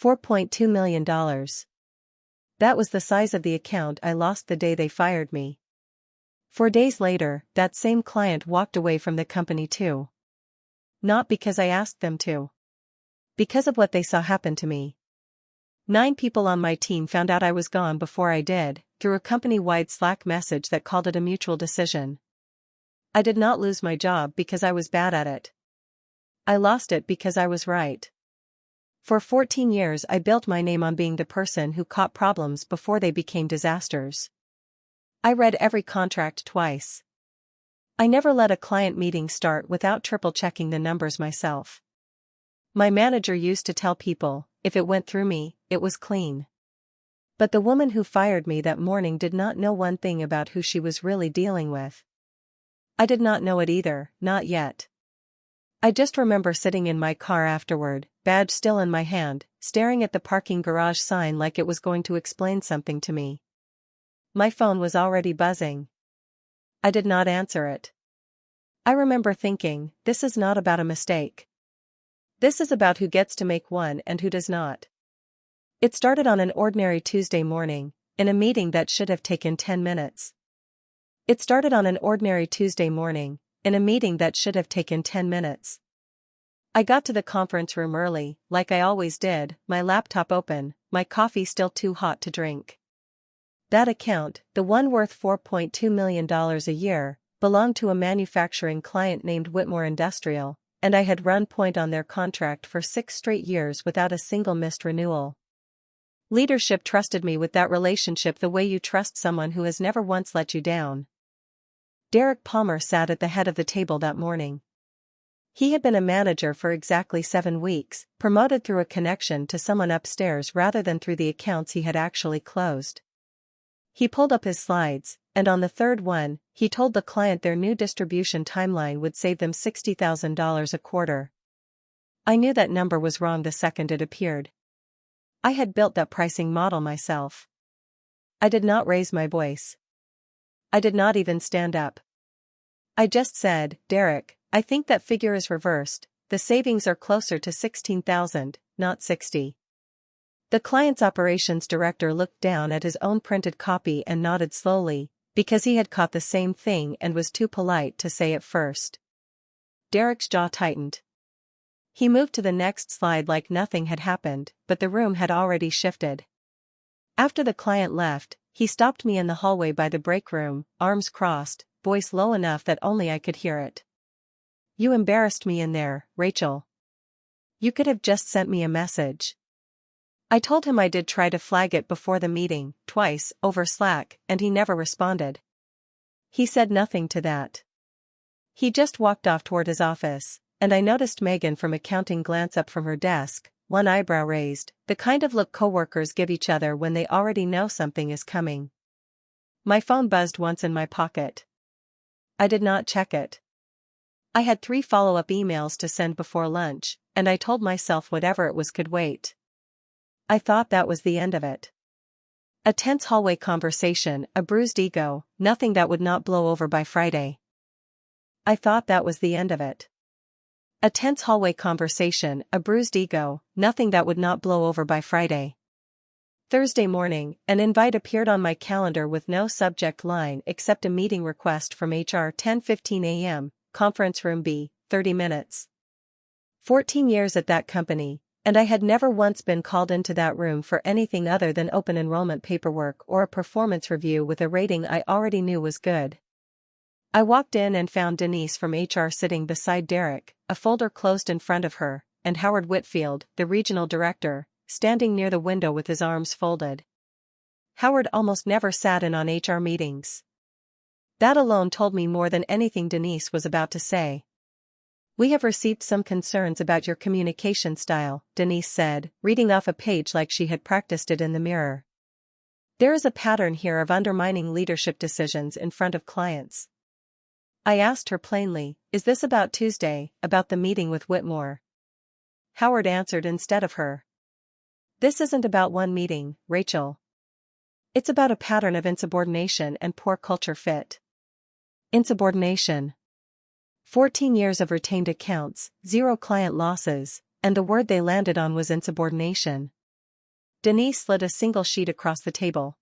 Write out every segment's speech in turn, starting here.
$4.2 million. That was the size of the account I lost the day they fired me. 4 days later, that same client walked away from the company too. Not because I asked them to. Because of what they saw happen to me. 9 people on my team found out I was gone before I did, through a company-wide Slack message that called it a mutual decision. I did not lose my job because I was bad at it. I lost it because I was right. For 14 years I built my name on being the person who caught problems before they became disasters. I read every contract twice. I never let a client meeting start without triple-checking the numbers myself. My manager used to tell people, if it went through me, it was clean. But the woman who fired me that morning did not know one thing about who she was really dealing with. I did not know it either, not yet. I just remember sitting in my car afterward, badge still in my hand, staring at the parking garage sign like it was going to explain something to me. My phone was already buzzing. I did not answer it. I remember thinking, this is not about a mistake. This is about who gets to make one and who does not. It started on an ordinary Tuesday morning, in a meeting that should have taken 10 minutes. It started on an ordinary Tuesday morning, in a meeting that should have taken 10 minutes. I got to the conference room early, like I always did, my laptop open, my coffee still too hot to drink. That account, the one worth $4.2 million a year, belonged to a manufacturing client named Whitmore Industrial, and I had run point on their contract for 6 straight years without a single missed renewal. Leadership trusted me with that relationship the way you trust someone who has never once let you down. Derek Palmer sat at the head of the table that morning. He had been a manager for exactly 7 weeks, promoted through a connection to someone upstairs rather than through the accounts he had actually closed. He pulled up his slides, and on the third one, he told the client their new distribution timeline would save them $60,000 a quarter. I knew that number was wrong the second it appeared. I had built that pricing model myself. I did not raise my voice. I did not even stand up. I just said, Derek, I think that figure is reversed, the savings are closer to 16,000, not 60. The client's operations director looked down at his own printed copy and nodded slowly, because he had caught the same thing and was too polite to say it first. Derek's jaw tightened. He moved to the next slide like nothing had happened, but the room had already shifted. After the client left, he stopped me in the hallway by the break room, arms crossed, voice low enough that only I could hear it. You embarrassed me in there, Rachel. You could have just sent me a message. I told him I did try to flag it before the meeting, twice, over Slack, and he never responded. He said nothing to that. He just walked off toward his office, and I noticed Megan from accounting glance up from her desk, one eyebrow raised, the kind of look coworkers give each other when they already know something is coming. My phone buzzed once in my pocket. I did not check it. I had 3 follow-up emails to send before lunch, and I told myself whatever it was could wait. I thought that was the end of it. A tense hallway conversation, a bruised ego, nothing that would not blow over by Friday. I thought that was the end of it. A tense hallway conversation, a bruised ego, nothing that would not blow over by Friday. Thursday morning, an invite appeared on my calendar with no subject line except a meeting request from HR 10:15 a.m., conference room B, 30 minutes. 14 years at that company, and I had never once been called into that room for anything other than open enrollment paperwork or a performance review with a rating I already knew was good. I walked in and found Denise from HR sitting beside Derek, a folder closed in front of her, and Howard Whitfield, the regional director, standing near the window with his arms folded. Howard almost never sat in on HR meetings. That alone told me more than anything Denise was about to say. We have received some concerns about your communication style, Denise said, reading off a page like she had practiced it in the mirror. There is a pattern here of undermining leadership decisions in front of clients. I asked her plainly, is this about Tuesday, about the meeting with Whitmore? Howard answered instead of her. This isn't about one meeting, Rachel. It's about a pattern of insubordination and poor culture fit. Insubordination. 14 years of retained accounts, 0 client losses, and the word they landed on was insubordination. Denise slid a single sheet across the table.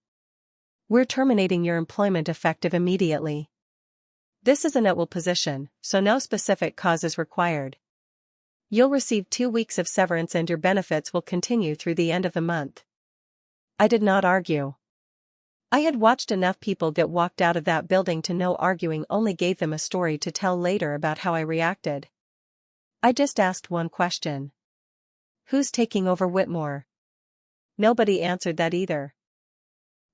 We're terminating your employment effective immediately. This is an at-will position, so no specific cause is required. You'll receive 2 weeks of severance and your benefits will continue through the end of the month. I did not argue. I had watched enough people get walked out of that building to know arguing only gave them a story to tell later about how I reacted. I just asked one question. Who's taking over Whitmore? Nobody answered that either.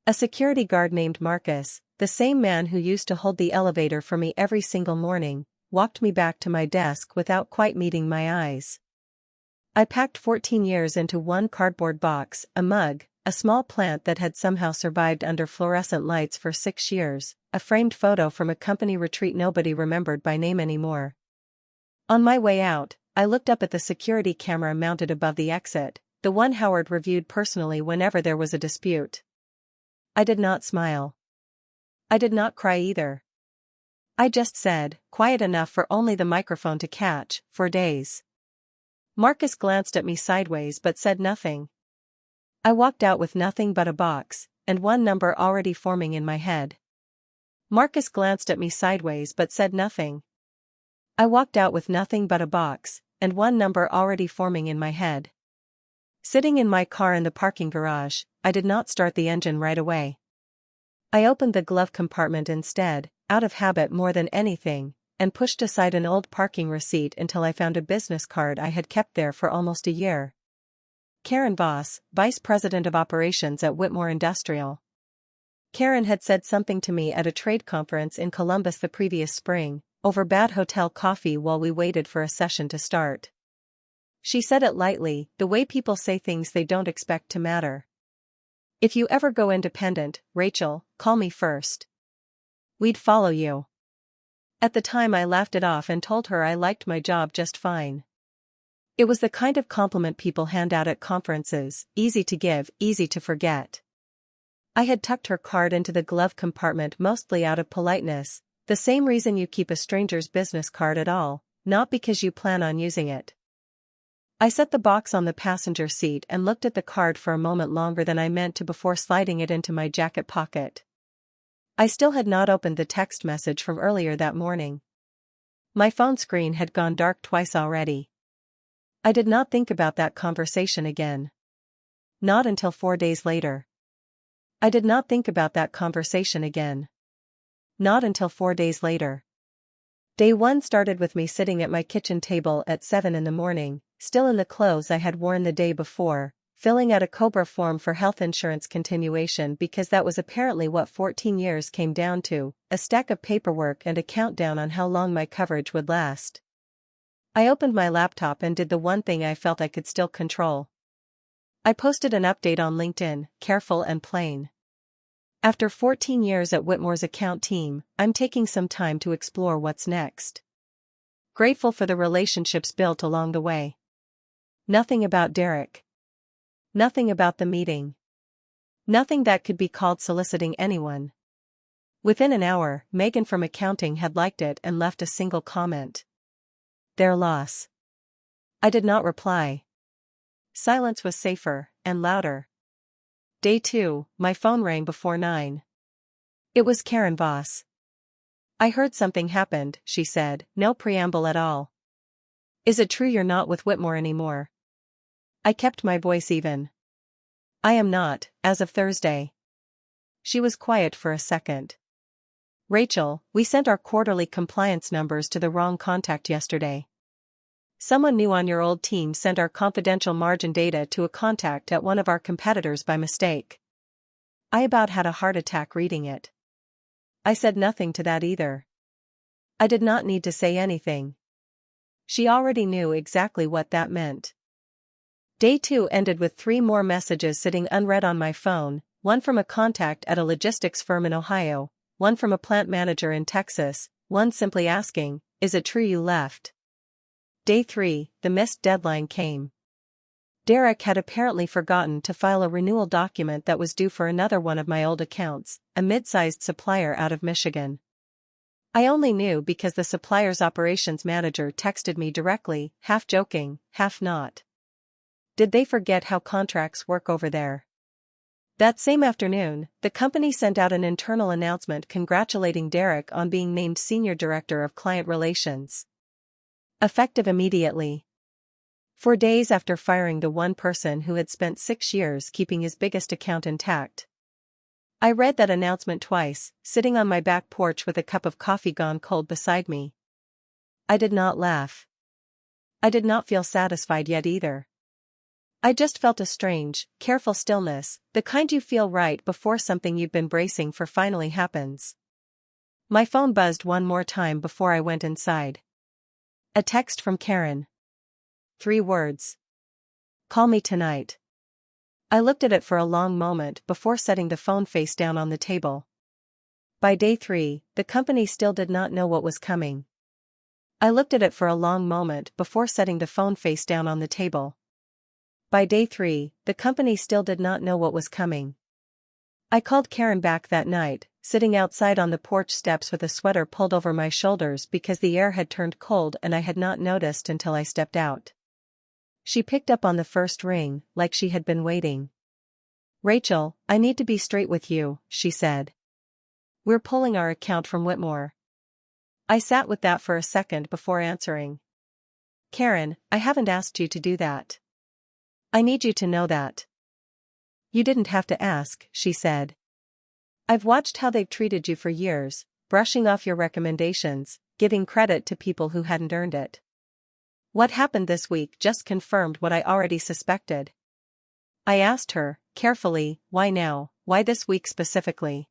A security guard named Marcus, the same man who used to hold the elevator for me every single morning, walked me back to my desk without quite meeting my eyes. I packed 14 years into one cardboard box, a mug, a small plant that had somehow survived under fluorescent lights for 6 years, a framed photo from a company retreat nobody remembered by name anymore. On my way out, I looked up at the security camera mounted above the exit, the one Howard reviewed personally whenever there was a dispute. I did not smile. I did not cry either. I just said, quiet enough for only the microphone to catch, for days. Marcus glanced at me sideways but said nothing. I walked out with nothing but a box, and one number already forming in my head. Marcus glanced at me sideways but said nothing. I walked out with nothing but a box, and one number already forming in my head. Sitting in my car in the parking garage, I did not start the engine right away. I opened the glove compartment instead, out of habit more than anything, and pushed aside an old parking receipt until I found a business card I had kept there for almost a year. Karen Voss, Vice President of Operations at Whitmore Industrial. Karen had said something to me at a trade conference in Columbus the previous spring, over bad hotel coffee while we waited for a session to start. She said it lightly, the way people say things they don't expect to matter. If you ever go independent, Rachel, call me first. We'd follow you. At the time I laughed it off and told her I liked my job just fine. It was the kind of compliment people hand out at conferences, easy to give, easy to forget. I had tucked her card into the glove compartment mostly out of politeness, the same reason you keep a stranger's business card at all, not because you plan on using it. I set the box on the passenger seat and looked at the card for a moment longer than I meant to before sliding it into my jacket pocket. I still had not opened the text message from earlier that morning. My phone screen had gone dark twice already. I did not think about that conversation again. Not until 4 days later. I did not think about that conversation again. Not until 4 days later. Day 1 started with me sitting at my kitchen table at 7 in the morning, still in the clothes I had worn the day before, filling out a COBRA form for health insurance continuation because that was apparently what 14 years came down to, a stack of paperwork and a countdown on how long my coverage would last. I opened my laptop and did the one thing I felt I could still control. I posted an update on LinkedIn, careful and plain. After 14 years at Whitmore's account team, I'm taking some time to explore what's next. Grateful for the relationships built along the way. Nothing about Derek. Nothing about the meeting. Nothing that could be called soliciting anyone. Within an hour, Megan from accounting had liked it and left a single comment. Their loss. I did not reply. Silence was safer, and louder. Day 2, my phone rang before 9. It was Karen Voss. I heard something happened, she said, no preamble at all. Is it true you're not with Whitmore anymore? I kept my voice even. I am not, as of Thursday. She was quiet for a second. Rachel, we sent our quarterly compliance numbers to the wrong contact yesterday. Someone new on your old team sent our confidential margin data to a contact at one of our competitors by mistake. I about had a heart attack reading it. I said nothing to that either. I did not need to say anything. She already knew exactly what that meant. Day 2 ended with 3 more messages sitting unread on my phone, one from a contact at a logistics firm in Ohio, one from a plant manager in Texas, one simply asking, is it true you left? Day 3, the missed deadline came. Derek had apparently forgotten to file a renewal document that was due for another one of my old accounts, a mid-sized supplier out of Michigan. I only knew because the supplier's operations manager texted me directly, half joking, half not. Did they forget how contracts work over there? That same afternoon, the company sent out an internal announcement congratulating Derek on being named Senior Director of Client Relations. Effective immediately. 4 days after firing the one person who had spent 6 years keeping his biggest account intact. I read that announcement twice, sitting on my back porch with a cup of coffee gone cold beside me. I did not laugh. I did not feel satisfied yet either. I just felt a strange, careful stillness, the kind you feel right before something you've been bracing for finally happens. My phone buzzed one more time before I went inside. A text from Karen. 3 words. Call me tonight. I looked at it for a long moment before setting the phone face down on the table. By day 3, the company still did not know what was coming. I looked at it for a long moment before setting the phone face down on the table. By day 3, the company still did not know what was coming. I called Karen back that night, sitting outside on the porch steps with a sweater pulled over my shoulders because the air had turned cold and I had not noticed until I stepped out. She picked up on the first ring, like she had been waiting. "Rachel, I need to be straight with you," she said. "We're pulling our account from Whitmore." I sat with that for a second before answering. "Karen, I haven't asked you to do that. I need you to know that." "You didn't have to ask," she said. "I've watched how they've treated you for years, brushing off your recommendations, giving credit to people who hadn't earned it. What happened this week just confirmed what I already suspected." I asked her, carefully, "Why now, why this week specifically?"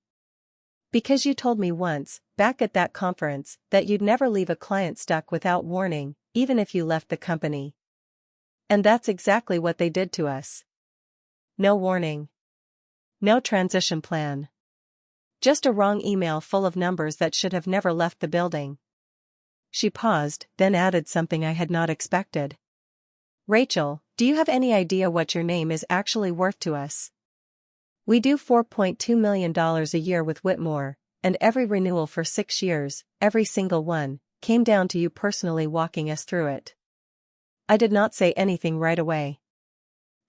"Because you told me once, back at that conference, that you'd never leave a client stuck without warning, even if you left the company. And that's exactly what they did to us. No warning. No transition plan. Just a wrong email full of numbers that should have never left the building." She paused, then added something I had not expected. "Rachel, do you have any idea what your name is actually worth to us? We do $4.2 million a year with Whitmore, and every renewal for 6 years, every single one, came down to you personally walking us through it." I did not say anything right away.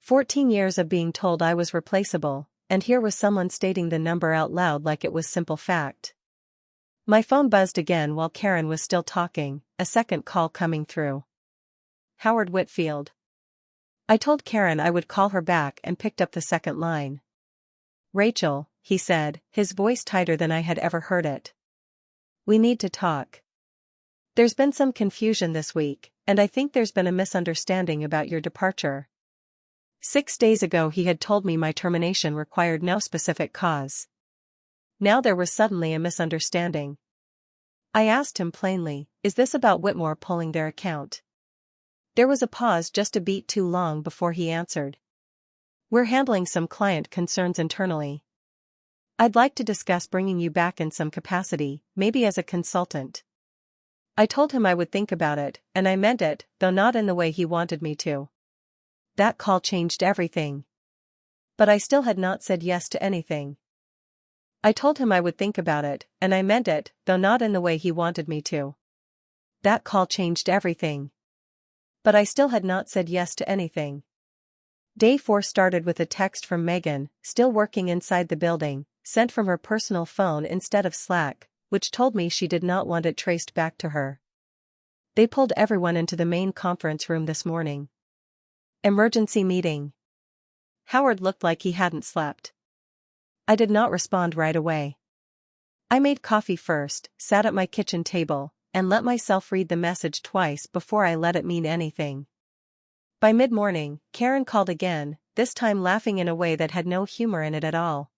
14 years of being told I was replaceable, and here was someone stating the number out loud like it was simple fact. My phone buzzed again while Karen was still talking, a second call coming through. Howard Whitfield. I told Karen I would call her back and picked up the second line. "Rachel," he said, his voice tighter than I had ever heard it. "We need to talk. There's been some confusion this week, and I think there's been a misunderstanding about your departure." 6 days ago he had told me my termination required no specific cause. Now there was suddenly a misunderstanding. I asked him plainly, "Is this about Whitmore pulling their account?" There was a pause just a beat too long before he answered. "We're handling some client concerns internally. I'd like to discuss bringing you back in some capacity, maybe as a consultant." I told him I would think about it, and I meant it, though not in the way he wanted me to. That call changed everything. But I still had not said yes to anything. I told him I would think about it, and I meant it, though not in the way he wanted me to. That call changed everything. But I still had not said yes to anything. Day 4 started with a text from Megan, still working inside the building, sent from her personal phone instead of Slack, which told me she did not want it traced back to her. "They pulled everyone into the main conference room this morning. Emergency meeting." Howard looked like he hadn't slept. I did not respond right away. I made coffee first, sat at my kitchen table, and let myself read the message twice before I let it mean anything. By mid-morning, Karen called again, this time laughing in a way that had no humor in it at all.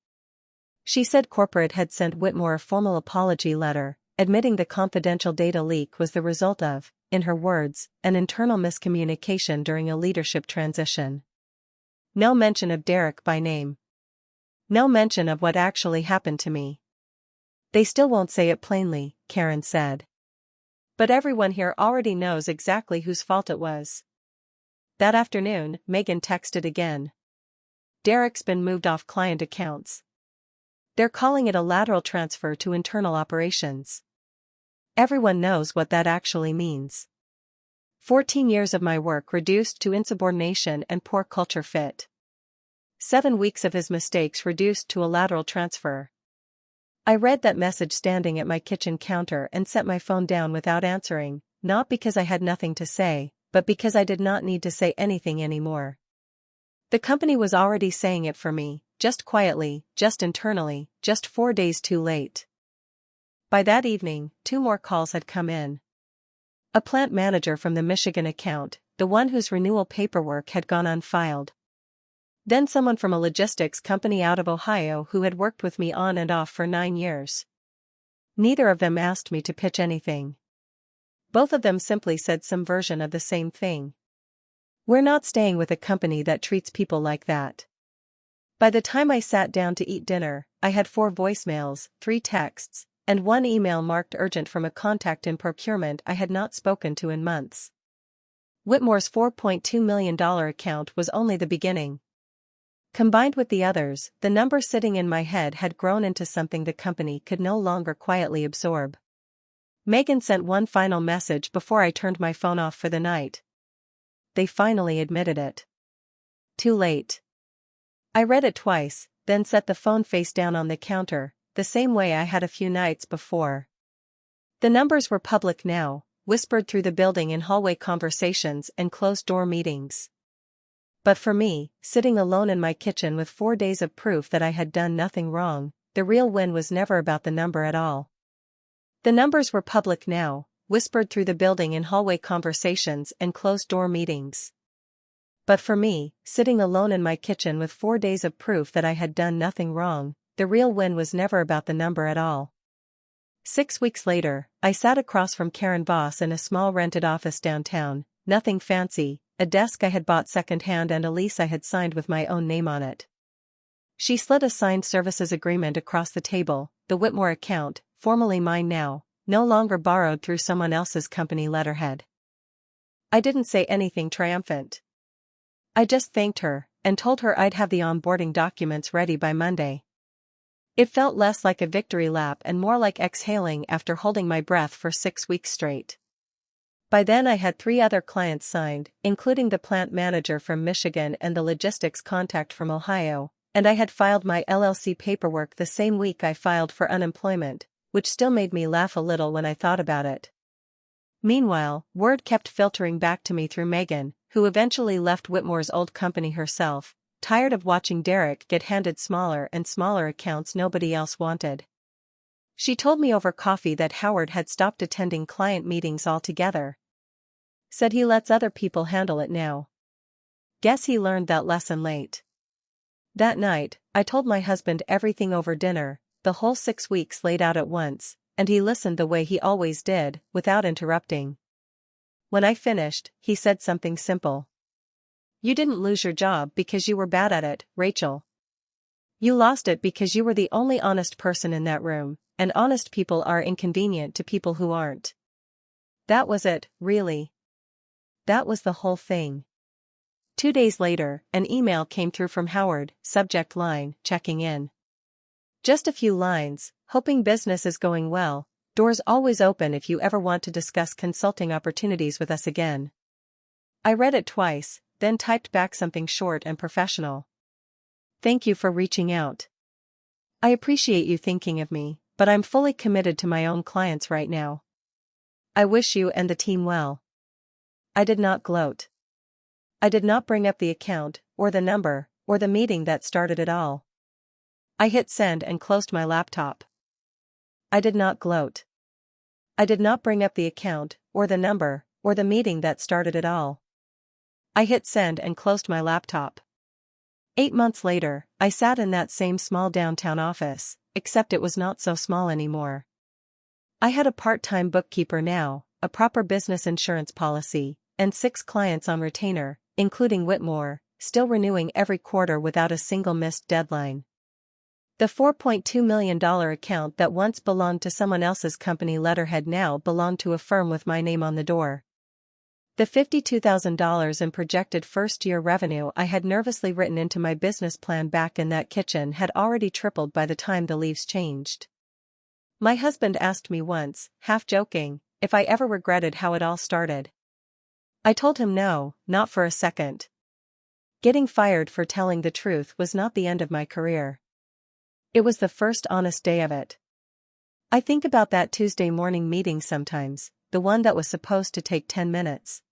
She said corporate had sent Whitmore a formal apology letter, admitting the confidential data leak was the result of, in her words, an internal miscommunication during a leadership transition. No mention of Derek by name. No mention of what actually happened to me. "They still won't say it plainly," Karen said. "But everyone here already knows exactly whose fault it was." That afternoon, Megan texted again. "Derek's been moved off client accounts. They're calling it a lateral transfer to internal operations. Everyone knows what that actually means. 14 years of my work reduced to insubordination and poor culture fit. 7 weeks of his mistakes reduced to a lateral transfer. I read that message standing at my kitchen counter and set my phone down without answering, not because I had nothing to say, but because I did not need to say anything anymore. The company was already saying it for me, just quietly, just internally, just 4 days too late. By that evening, 2 more calls had come in. A plant manager from the Michigan account, the one whose renewal paperwork had gone unfiled. Then someone from a logistics company out of Ohio who had worked with me on and off for 9 years. Neither of them asked me to pitch anything. Both of them simply said some version of the same thing. We're not staying with a company that treats people like that. By the time I sat down to eat dinner, I had 4 voicemails, 3 texts, and 1 email marked urgent from a contact in procurement I had not spoken to in months. Whitmore's $4.2 million account was only the beginning. Combined with the others, the number sitting in my head had grown into something the company could no longer quietly absorb. Megan sent one final message before I turned my phone off for the night. They finally admitted it. Too late. I read it twice, then set the phone face down on the counter, the same way I had a few nights before. The numbers were public now, whispered through the building in hallway conversations and closed-door meetings. But for me, sitting alone in my kitchen with 4 days of proof that I had done nothing wrong, the real win was never about the number at all. The numbers were public now, whispered through the building in hallway conversations and closed-door meetings. But for me, sitting alone in my kitchen with 4 days of proof that I had done nothing wrong, the real win was never about the number at all. 6 weeks later, I sat across from Karen Voss in a small rented office downtown, nothing fancy, a desk I had bought secondhand and a lease I had signed with my own name on it. She slid a signed services agreement across the table, the Whitmore account, formerly mine now, no longer borrowed through someone else's company letterhead. I didn't say anything triumphant. I just thanked her, and told her I'd have the onboarding documents ready by Monday. It felt less like a victory lap and more like exhaling after holding my breath for 6 weeks straight. By then I had 3 other clients signed, including the plant manager from Michigan and the logistics contact from Ohio, and I had filed my LLC paperwork the same week I filed for unemployment, which still made me laugh a little when I thought about it. Meanwhile, word kept filtering back to me through Megan, who eventually left Whitmore's old company herself, tired of watching Derek get handed smaller and smaller accounts nobody else wanted. She told me over coffee that Howard had stopped attending client meetings altogether. Said he lets other people handle it now. Guess he learned that lesson late. That night, I told my husband everything over dinner, the whole 6 weeks laid out at once, and he listened the way he always did, without interrupting. When I finished, he said something simple. You didn't lose your job because you were bad at it, Rachel. You lost it because you were the only honest person in that room, and honest people are inconvenient to people who aren't. That was it, really. That was the whole thing. 2 days later, an email came through from Howard, subject line, checking in. Just a few lines, hoping business is going well, doors always open if you ever want to discuss consulting opportunities with us again. I read it twice, then typed back something short and professional. Thank you for reaching out. I appreciate you thinking of me, but I'm fully committed to my own clients right now. I wish you and the team well. I did not gloat. I did not bring up the account, or the number, or the meeting that started it all. I hit send and closed my laptop. I did not gloat. I did not bring up the account, or the number, or the meeting that started it all. I hit send and closed my laptop. 8 months later, I sat in that same small downtown office, except it was not so small anymore. I had a part-time bookkeeper now, a proper business insurance policy, and 6 clients on retainer, including Whitmore, still renewing every quarter without a single missed deadline. The $4.2 million account that once belonged to someone else's company letterhead now belonged to a firm with my name on the door. The $52,000 in projected first-year revenue I had nervously written into my business plan back in that kitchen had already tripled by the time the leaves changed. My husband asked me once, half joking, if I ever regretted how it all started. I told him no, not for a second. Getting fired for telling the truth was not the end of my career. It was the first honest day of it. I think about that Tuesday morning meeting sometimes, the one that was supposed to take 10 minutes.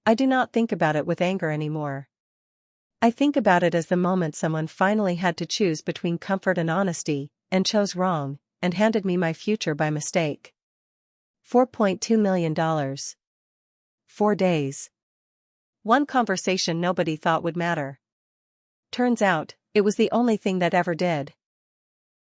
I do not think about it with anger anymore. I think about it as the moment someone finally had to choose between comfort and honesty, and chose wrong, and handed me my future by mistake. $4.2 million. 4 days. One conversation nobody thought would matter. Turns out, it was the only thing that ever did.